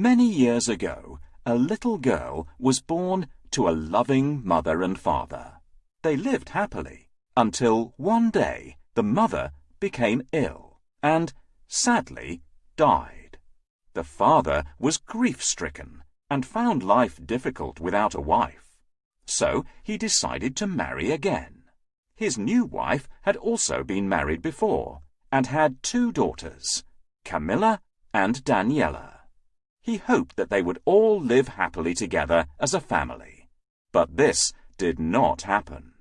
Many years ago, a little girl was born to a loving mother and father. They lived happily until one day the mother became ill and, sadly, died. The father was grief-stricken and found life difficult without a wife. So he decided to marry again. His new wife had also been married before and had 2 daughters, Camilla and Daniela. He hoped that they would all live happily together as a family. But this did not happen.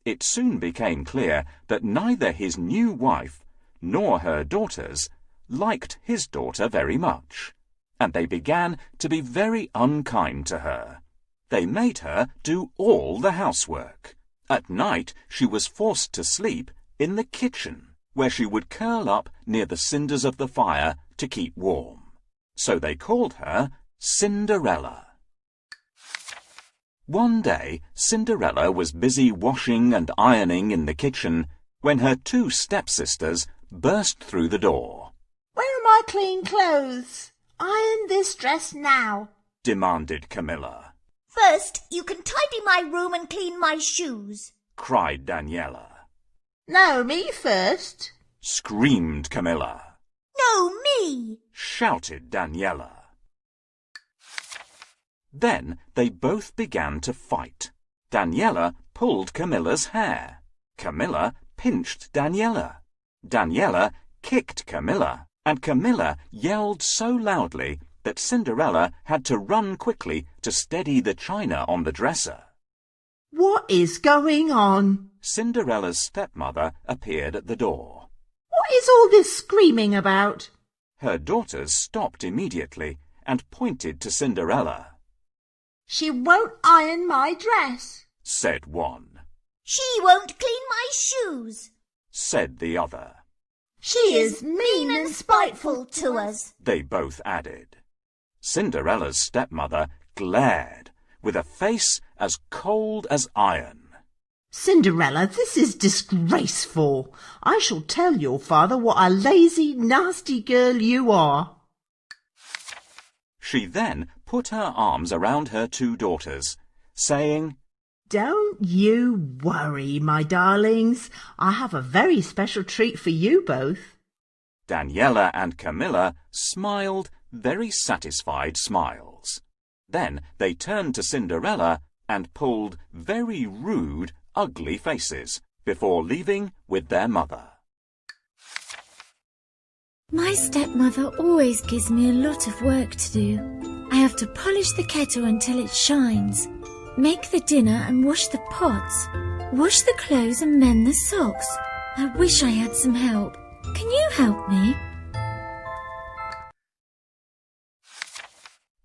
It soon became clear that neither his new wife nor her daughters liked his daughter very much, and they began to be very unkind to her. They made her do all the housework. At night she was forced to sleep in the kitchen, where she would curl up near the cinders of the fire to keep warm. So they called her Cinderella. One day, Cinderella was busy washing and ironing in the kitchen when her 2 stepsisters burst through the door. "Where are my clean clothes? Iron this dress now," demanded Camilla. "First, you can tidy my room and clean my shoes," cried Daniela. "No, me first," screamed Camilla. "No, me," shouted Daniela. Then they both began to fight. Daniela pulled Camilla's hair. Camilla pinched Daniela. Daniela kicked Camilla, and Camilla yelled so loudly that Cinderella had to run quickly to steady the china on the dresser. "What is going on?" Cinderella's stepmother appeared at the door. "What is all this screaming about?" Her daughters stopped immediately and pointed to Cinderella. "She won't iron my dress," said one. "She won't clean my shoes," said the other. "She is mean and spiteful to us," they both added. Cinderella's stepmother glared with a face as cold as iron. "Cinderella, this is disgraceful. I shall tell your father what a lazy, nasty girl you are." She then put her arms around her 2 daughters, saying, "Don't you worry, my darlings. I have a very special treat for you both." Daniela and Camilla smiled very satisfied smiles. Then they turned to Cinderella and pulled very rude, ugly faces before leaving with their mother. My stepmother always gives me a lot of work to do. I have to polish the kettle until it shines, make the dinner and wash the pots, wash the clothes and mend the socks. I wish I had some help. Can you help me?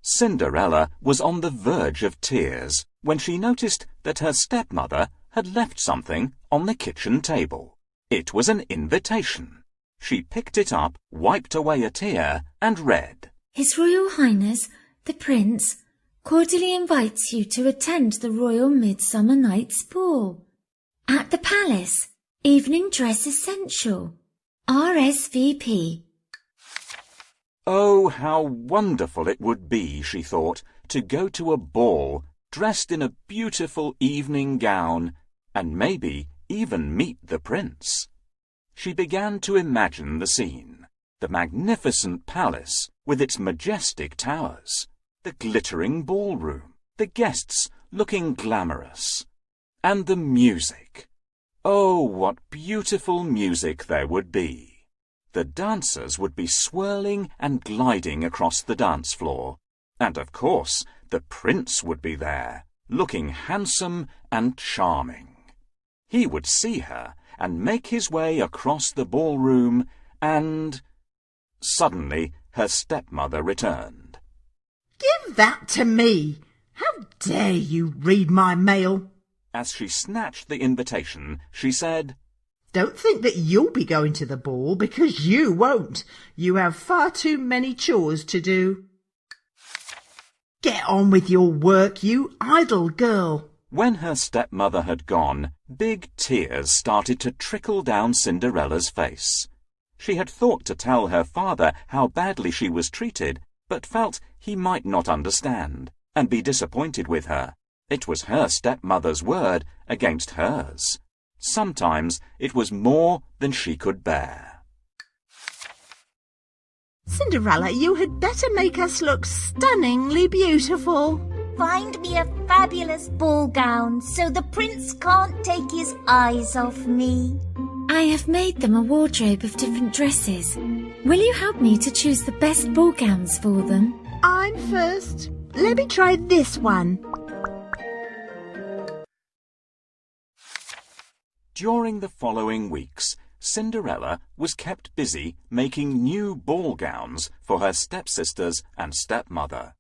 Cinderella was on the verge of tears when she noticed that her stepmother had left something on the kitchen table. It was an invitation. She picked it up, wiped away a tear, and read, His Royal Highness, the Prince, cordially invites you to attend the Royal Midsummer Night's Ball. At the Palace, evening dress essential. RSVP. Oh, how wonderful it would be, she thought, to go to a ball dressed in a beautiful evening gown and maybe even meet the prince. She began to imagine the scene, the magnificent palace with its majestic towers, the glittering ballroom, the guests looking glamorous, and the music. Oh, what beautiful music there would be. The dancers would be swirling and gliding across the dance floor, and of course the prince would be there, looking handsome and charming. He would see her and make his way across the ballroom and... Suddenly her stepmother returned. "Give that to me! How dare you read my mail?" As she snatched the invitation, she said, "Don't think that you'll be going to the ball, because you won't. You have far too many chores to do. Get on with your work, you idle girl." When her stepmother had gone, big tears started to trickle down Cinderella's face. She had thought to tell her father how badly she was treated, but felt he might not understand and be disappointed with her. It was her stepmother's word against hers. Sometimes it was more than she could bear. Cinderella, you had better make us look stunningly beautiful. Find me a fabulous ball gown so the prince can't take his eyes off me. I have made them a wardrobe of different dresses. Will you help me to choose the best ball gowns for them? I'm first. Let me try this one. During the following weeks, Cinderella was kept busy making new ball gowns for her stepsisters and stepmother.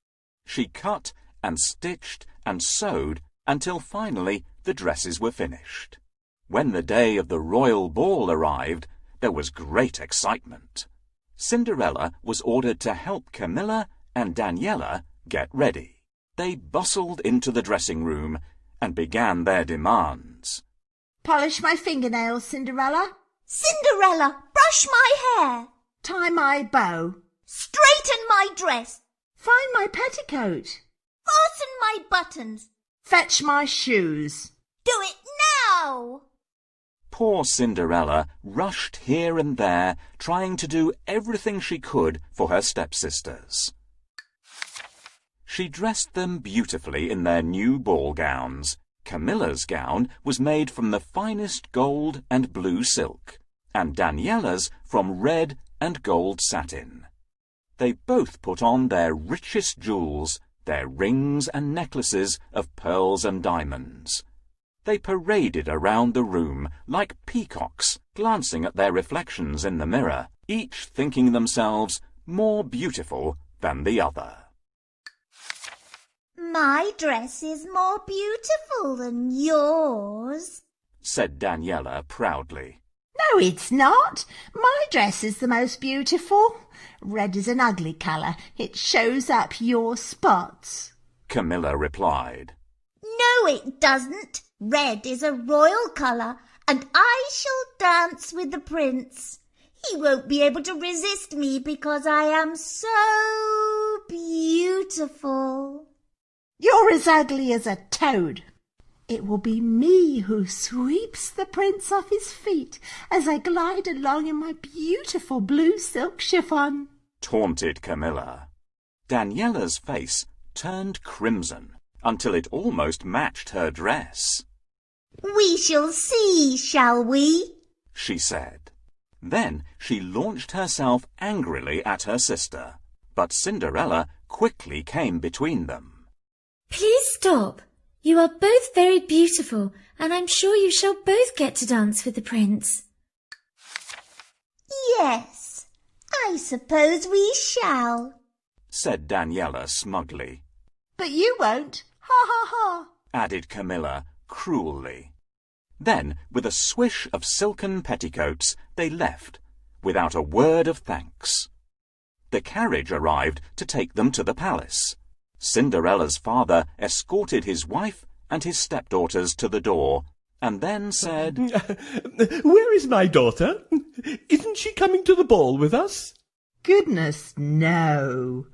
She cut and stitched and sewed until finally the dresses were finished. When the day of the royal ball arrived, there was great excitement. Cinderella was ordered to help Camilla and Daniela get ready. They bustled into the dressing room and began their demands. Polish my fingernails, Cinderella. Cinderella, brush my hair. Tie my bow. Straighten my dress. Find my petticoat. Fasten my buttons. Fetch my shoes. Do it now. Poor Cinderella rushed here and there, trying to do everything she could for her stepsisters. She dressed them beautifully in their new ball gowns. Camilla's gown was made from the finest gold and blue silk, and Daniela's from red and gold satin. They both put on their richest jewels, their rings and necklaces of pearls and diamonds. They paraded around the room like peacocks, glancing at their reflections in the mirror, each thinking themselves more beautiful than the other. My dress is more beautiful than yours, said Daniela proudly. No, it's not. My dress is the most beautiful. Red is an ugly colour. It shows up your spots, Camilla replied. No, it doesn't. Red is a royal colour, and I shall dance with the prince. He won't be able to resist me because I am so beautiful. You're as ugly as a toad. It will be me who sweeps the prince off his feet as I glide along in my beautiful blue silk chiffon, taunted Camilla. Daniela's face turned crimson until it almost matched her dress. We shall see, shall we? She said. Then she launched herself angrily at her sister, but Cinderella quickly came between them. Please stop. You are both very beautiful, and I'm sure you shall both get to dance with the prince. Yes, I suppose we shall, said Daniela smugly. But you won't. Ha ha ha, added Camilla cruelly. Then, with a swish of silken petticoats, they left, without a word of thanks. The carriage arrived to take them to the palace. Cinderella's father escorted his wife and his stepdaughters to the door, and then said, Where is my daughter? Isn't she coming to the ball with us? Goodness, no,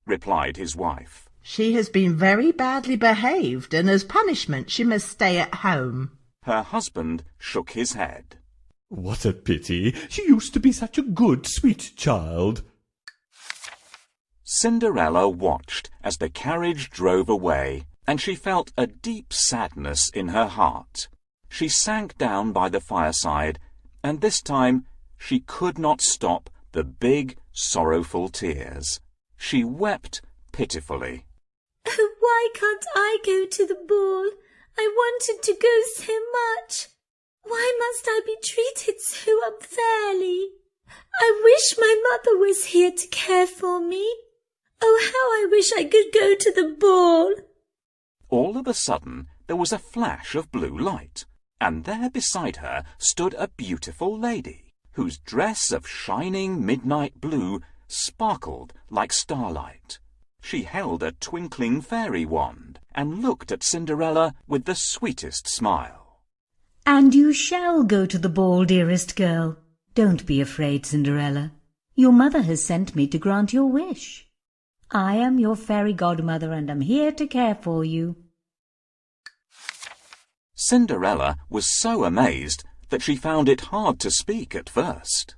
replied his wife. She has been very badly behaved, and as punishment she must stay at home. Her husband shook his head. What a pity. She used to be such a good, sweet child. Cinderella watched as the carriage drove away, and she felt a deep sadness in her heart. She sank down by the fireside, and this time she could not stop the big, sorrowful tears. She wept pitifully. Oh, why can't I go to the ball? I wanted to go so much. Why must I be treated so unfairly? I wish my mother was here to care for me. Oh, how I wish I could go to the ball. All of a sudden, there was a flash of blue light, and there beside her stood a beautiful lady, whose dress of shining midnight blue sparkled like starlight. She held a twinkling fairy wand and looked at Cinderella with the sweetest smile. And you shall go to the ball, dearest girl. Don't be afraid, Cinderella. Your mother has sent me to grant your wish. I am your fairy godmother and am here to care for you. Cinderella was so amazed that she found it hard to speak at first.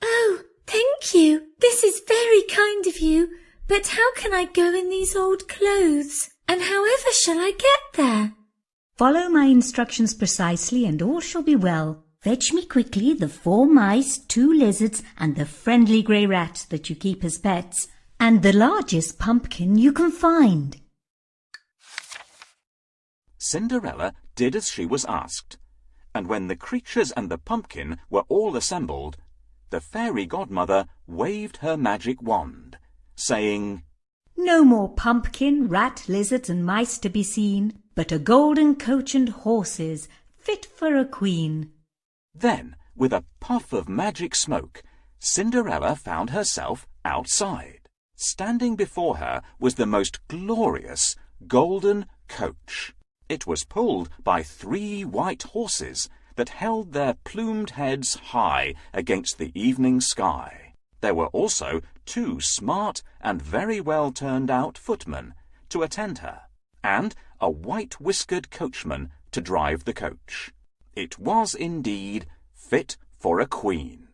Oh, thank you. This is very kind of you. But how can I go in these old clothes? And however shall I get there? Follow my instructions precisely and all shall be well. Fetch me quickly the 4 mice, 2 lizards, and the friendly grey rat that you keep as pets, and the largest pumpkin you can find. Cinderella did as she was asked, and when the creatures and the pumpkin were all assembled, the fairy godmother waved her magic wand, saying, No more pumpkin, rat, lizards, and mice to be seen, but a golden coach and horses, fit for a queen. Then, with a puff of magic smoke, Cinderella found herself outside. Standing before her was the most glorious golden coach. It was pulled by 3 white horses that held their plumed heads high against the evening sky. There were also 2 smart and very well turned out footmen to attend her, and a white-whiskered coachman to drive the coach. It was indeed fit for a queen.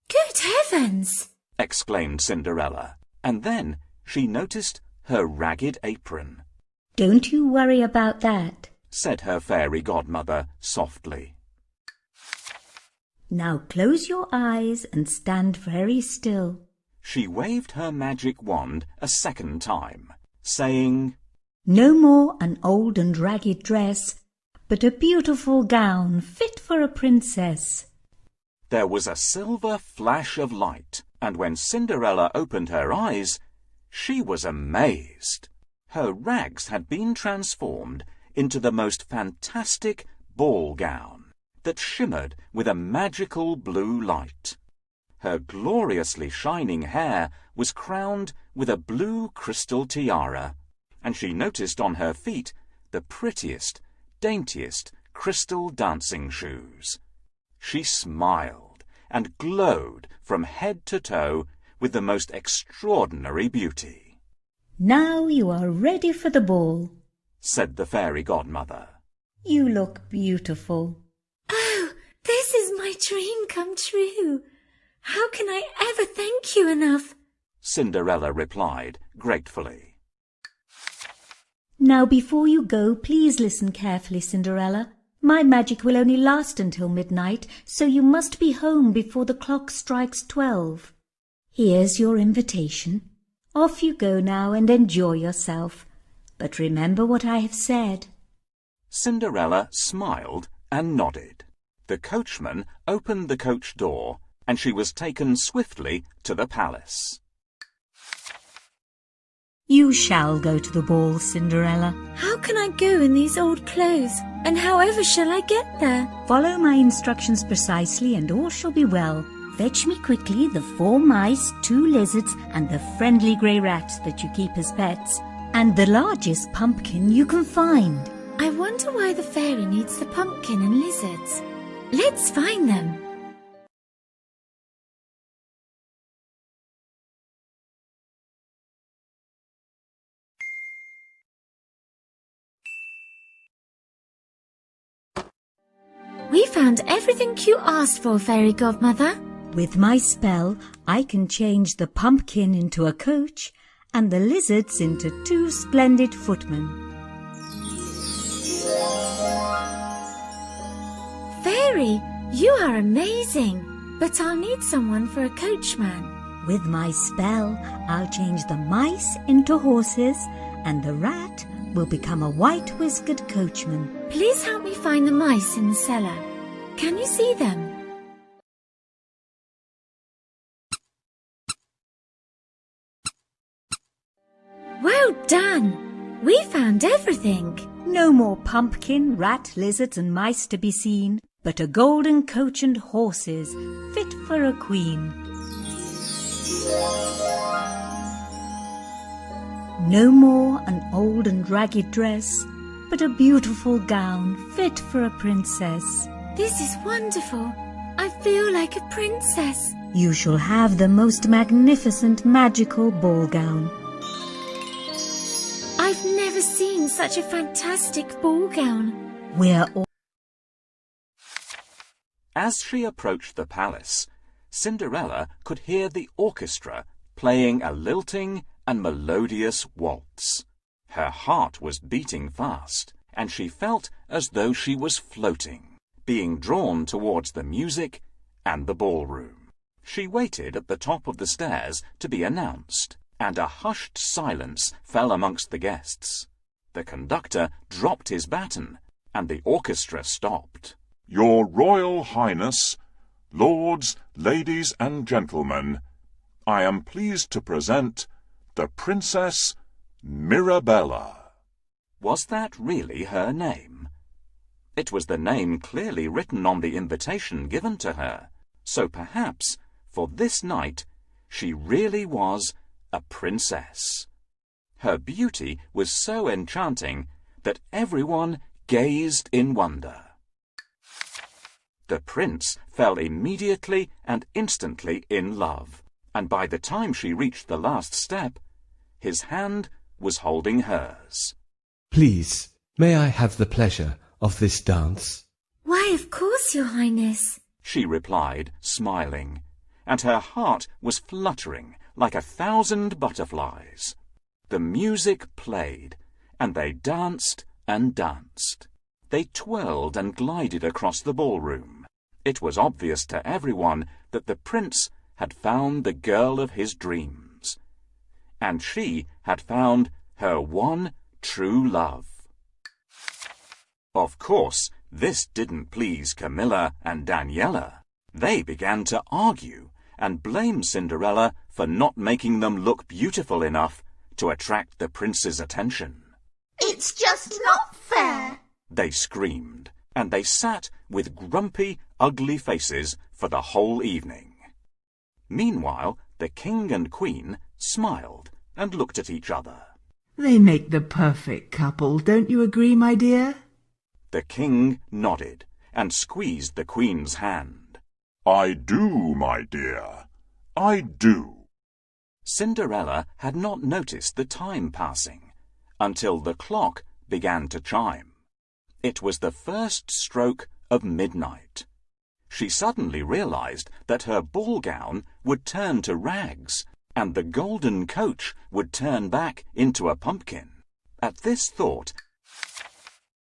Good heavens! Exclaimed Cinderella, and then she noticed her ragged apron. Don't you worry about that, said her fairy godmother softly. Now close your eyes and stand very still. She waved her magic wand a second time, saying, No more an old and ragged dress, but a beautiful gown fit for a princess. There was a silver flash of light, and when Cinderella opened her eyes, she was amazed. Her rags had been transformed into the most fantastic ball gown that shimmered with a magical blue light. Her gloriously shining hair was crowned with a blue crystal tiara, and she noticed on her feet the prettiest, daintiest crystal dancing shoes. She smiled and glowed from head to toe with the most extraordinary beauty. Now you are ready for the ball, said the fairy godmother. You look beautiful. Oh, this is my dream come true. How can I ever thank you enough? Cinderella replied gratefully. Now before you go, please listen carefully, Cinderella. My magic will only last until midnight, so you must be home before the clock strikes 12. Here's your invitation. Off you go now and enjoy yourself. But remember what I have said. Cinderella smiled and nodded. The coachman opened the coach door, and she was taken swiftly to the palace. You shall go to the ball, Cinderella. How can I go in these old clothes? And however shall I get there? Follow my instructions precisely and all shall be well. Fetch me quickly the 4 mice, 2 lizards, and the friendly grey rat that you keep as pets, and the largest pumpkin you can find. I wonder why the fairy needs the pumpkin and lizards. Let's find them. We found everything you asked for, fairy godmother. With my spell, I can change the pumpkin into a coach and the lizards into 2 splendid footmen. Fairy, you are amazing, but I'll need someone for a coachman. With my spell, I'll change the mice into horses and the rat will become a white-whiskered coachman. Please help me find the mice in the cellar. Can you see them? Well done! We found everything. No more pumpkin, rat, lizards and mice to be seen, but a golden coach and horses, fit for a queen. No more an old and ragged dress, but a beautiful gown, fit for a princess. This is wonderful. I feel like a princess. You shall have the most magnificent magical ball gown. never seen such a fantastic ball gown. We're all... As she approached the palace, Cinderella could hear the orchestra playing a lilting and melodious waltz. Her heart was beating fast, and she felt as though she was floating, being drawn towards the music and the ballroom. She waited at the top of the stairs to be announced, and a hushed silence fell amongst the guests. The conductor dropped his baton, and the orchestra stopped. Your Royal Highness, lords, ladies and gentlemen, I am pleased to present the Princess Mirabella. Was that really her name? It was the name clearly written on the invitation given to her, so perhaps, for this night, she really was a princess. Her beauty was so enchanting that everyone gazed in wonder. The prince fell immediately and instantly in love, and by the time she reached the last step, his hand was holding hers. Please, may I have the pleasure of this dance? Why, of course, Your Highness, she replied, smiling, and her heart was fluttering like 1,000 butterflies. The music played, and they danced and danced. They twirled and glided across the ballroom. It was obvious to everyone that the prince had found the girl of his dreams, and she had found her one true love. Of course, this didn't please Camilla and Daniela. They began to argue and blame Cinderella for not making them look beautiful enough to attract the prince's attention. It's just not fair, they screamed, and they sat with grumpy, ugly faces for the whole evening. Meanwhile, the king and queen smiled and looked at each other. They make the perfect couple, don't you agree, my dear? The king nodded and squeezed the queen's hand. I do, my dear. I do. Cinderella had not noticed the time passing until the clock began to chime. It was the first stroke of midnight. She suddenly realized that her ball gown would turn to rags, and the golden coach would turn back into a pumpkin. At this thought,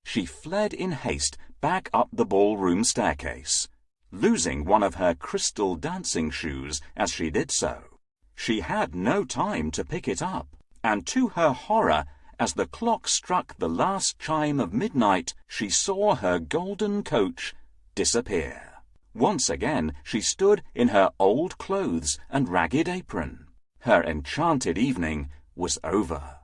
she fled in haste back up the ballroom staircase, losing one of her crystal dancing shoes as she did so. She had no time to pick it up, and to her horror, as the clock struck the last chime of midnight, she saw her golden coach disappear. Once again she stood in her old clothes and ragged apron. Her enchanted evening was over.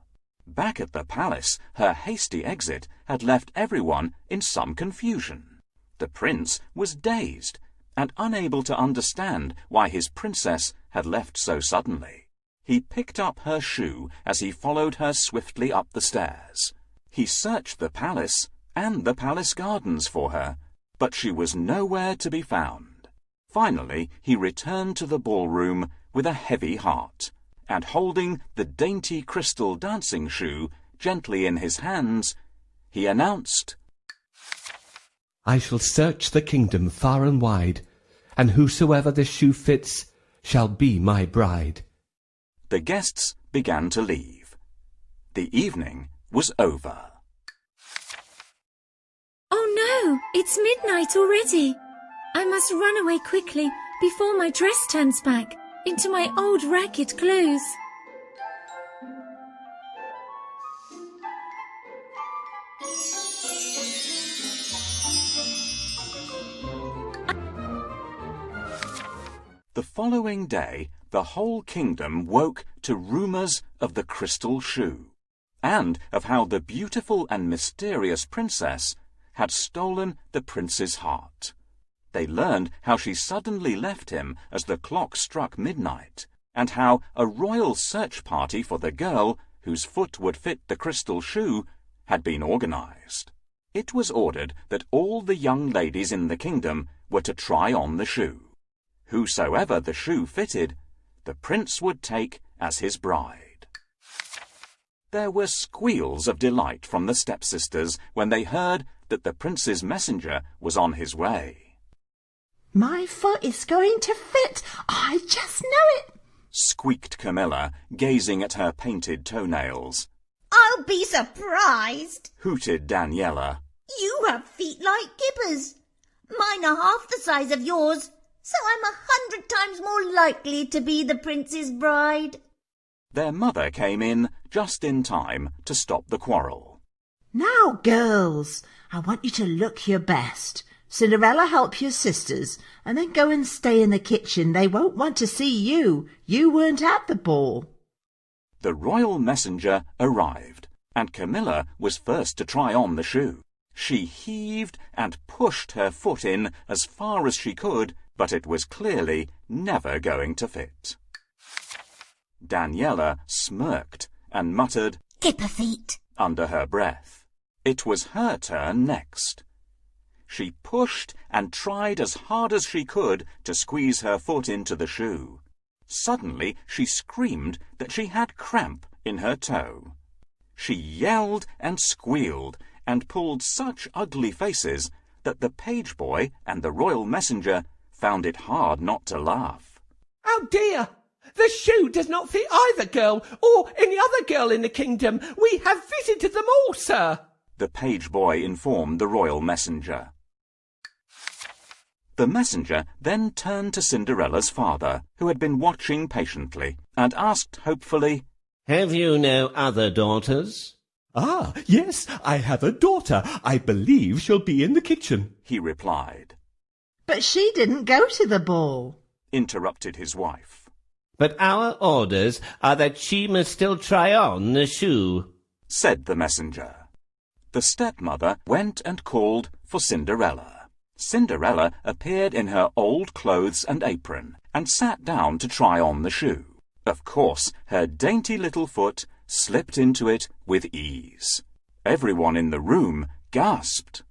Back at the palace, her hasty exit had left everyone in some confusion. The prince was dazed and unable to understand why his princess had left so suddenly. He picked up her shoe as he followed her swiftly up the stairs. He searched the palace and the palace gardens for her, but she was nowhere to be found. Finally, he returned to the ballroom with a heavy heart, and holding the dainty crystal dancing shoe gently in his hands, he announced, I shall search the kingdom far and wide, and whosoever this shoe fits shall be my bride. The guests began to leave. The evening was over. Oh no, it's midnight already. I must run away quickly before my dress turns back into my old ragged clothes. The following day, the whole kingdom woke to rumours of the crystal shoe, and of how the beautiful and mysterious princess had stolen the prince's heart. They learned how she suddenly left him as the clock struck midnight, and how a royal search party for the girl whose foot would fit the crystal shoe had been organised. It was ordered that all the young ladies in the kingdom were to try on the shoe. Whosoever the shoe fitted, the prince would take as his bride. There were squeals of delight from the stepsisters when they heard that the prince's messenger was on his way. My foot is going to fit. I just know it, squeaked Camilla, gazing at her painted toenails. I'll be surprised, hooted Daniela. You have feet like Gibber's. Mine are half the size of yours, so I'm 100 times more likely to be the prince's bride. Their mother came in just in time to stop the quarrel. Now, girls, I want you to look your best. Cinderella, help your sisters, and then go and stay in the kitchen. They won't want to see you. You weren't at the ball. The royal messenger arrived, and Camilla was first to try on the shoe. She heaved and pushed her foot in as far as she could, but it was clearly never going to fit. Daniela smirked and muttered, Gibber feet, under her breath. It was her turn next. She pushed and tried as hard as she could to squeeze her foot into the shoe. Suddenly she screamed that she had cramp in her toe. She yelled and squealed and pulled such ugly faces that the page boy and the royal messenger found it hard not to laugh. Oh dear! The shoe does not fit either girl or any other girl in the kingdom. We have visited them all, sir, the page boy informed the royal messenger. The messenger then turned to Cinderella's father, who had been watching patiently, and asked hopefully, Have you no other daughters? Ah, yes, I have a daughter. I believe she'll be in the kitchen, he replied. But she didn't go to the ball, interrupted his wife. But our orders are that she must still try on the shoe, said the messenger. The stepmother went and called for Cinderella. Cinderella appeared in her old clothes and apron and sat down to try on the shoe. Of course, her dainty little foot slipped into it with ease. Everyone in the room gasped.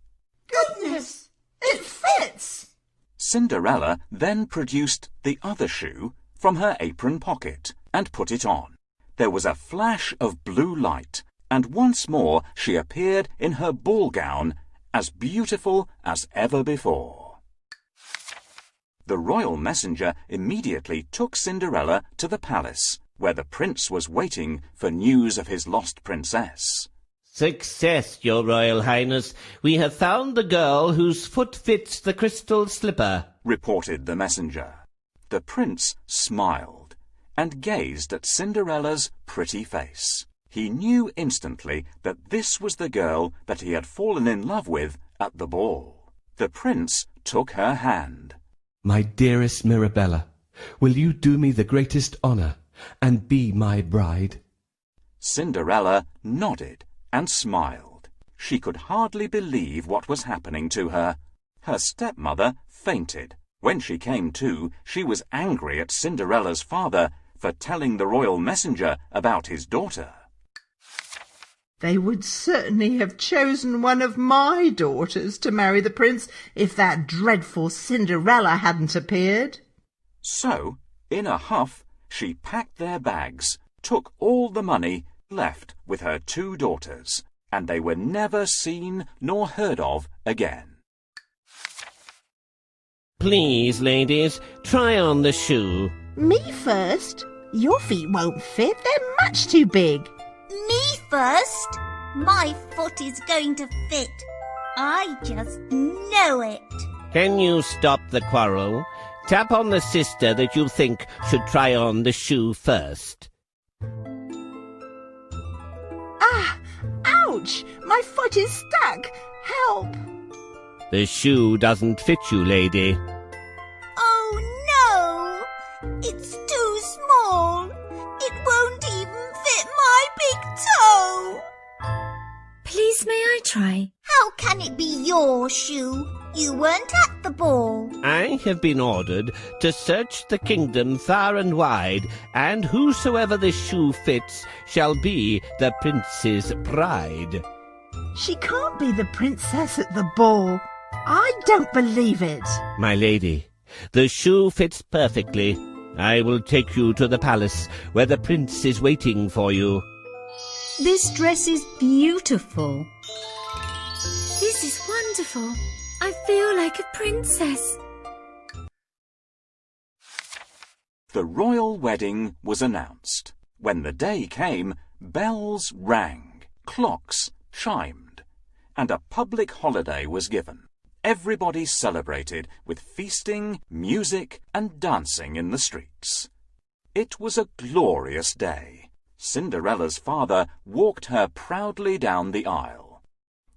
Goodness, it fits! Cinderella then produced the other shoe from her apron pocket and put it on. There was a flash of blue light, and once more she appeared in her ball gown, as beautiful as ever before. The royal messenger immediately took Cinderella to the palace, where the prince was waiting for news of his lost princess. Success, your royal highness. We have found the girl whose foot fits the crystal slipper, reported the messenger. The prince smiled and gazed at Cinderella's pretty face. He knew instantly that this was the girl that he had fallen in love with at the ball. The prince took her hand. My dearest Mirabella, will you do me the greatest honour and be my bride? Cinderella nodded and smiled. She could hardly believe what was happening to her. Her stepmother fainted. When she came to, she was angry at Cinderella's father for telling the royal messenger about his daughter. They would certainly have chosen one of my daughters to marry the prince if that dreadful Cinderella hadn't appeared. So, in a huff, she packed their bags, took all the money, left with her 2 daughters, and they were never seen nor heard of again. Please, ladies, try on the shoe. Me first? Your feet won't fit. They're much too big. Me first? My foot is going to fit. I just know it. Can you stop the quarrel? Tap on the sister that you think should try on the shoe first. Ah! Ouch! My foot is stuck. Help! The shoe doesn't fit you, lady. Oh no! It's too small. It won't even fit my big toe. Please, may I try? How can it be your shoe? You weren't at the ball. I have been ordered to search the kingdom far and wide, and whosoever the shoe fits shall be the prince's bride. She can't be the princess at the ball. I don't believe it. My lady, the shoe fits perfectly. I will take you to the palace where the prince is waiting for you. This dress is beautiful. This is wonderful. I feel like a princess. The royal wedding was announced. When the day came, bells rang, clocks chimed, and a public holiday was given. Everybody celebrated with feasting, music, and dancing in the streets. It was a glorious day. Cinderella's father walked her proudly down the aisle.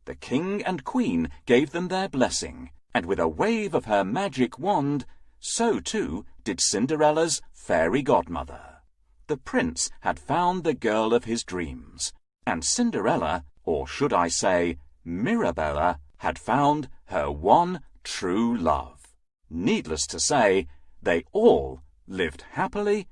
The king and queen gave them their blessing, and with a wave of her magic wand, so too did Cinderella's fairy godmother. The prince had found the girl of his dreams, and Cinderella, or should I say Mirabella, had found her one true love. Needless to say, they all lived happily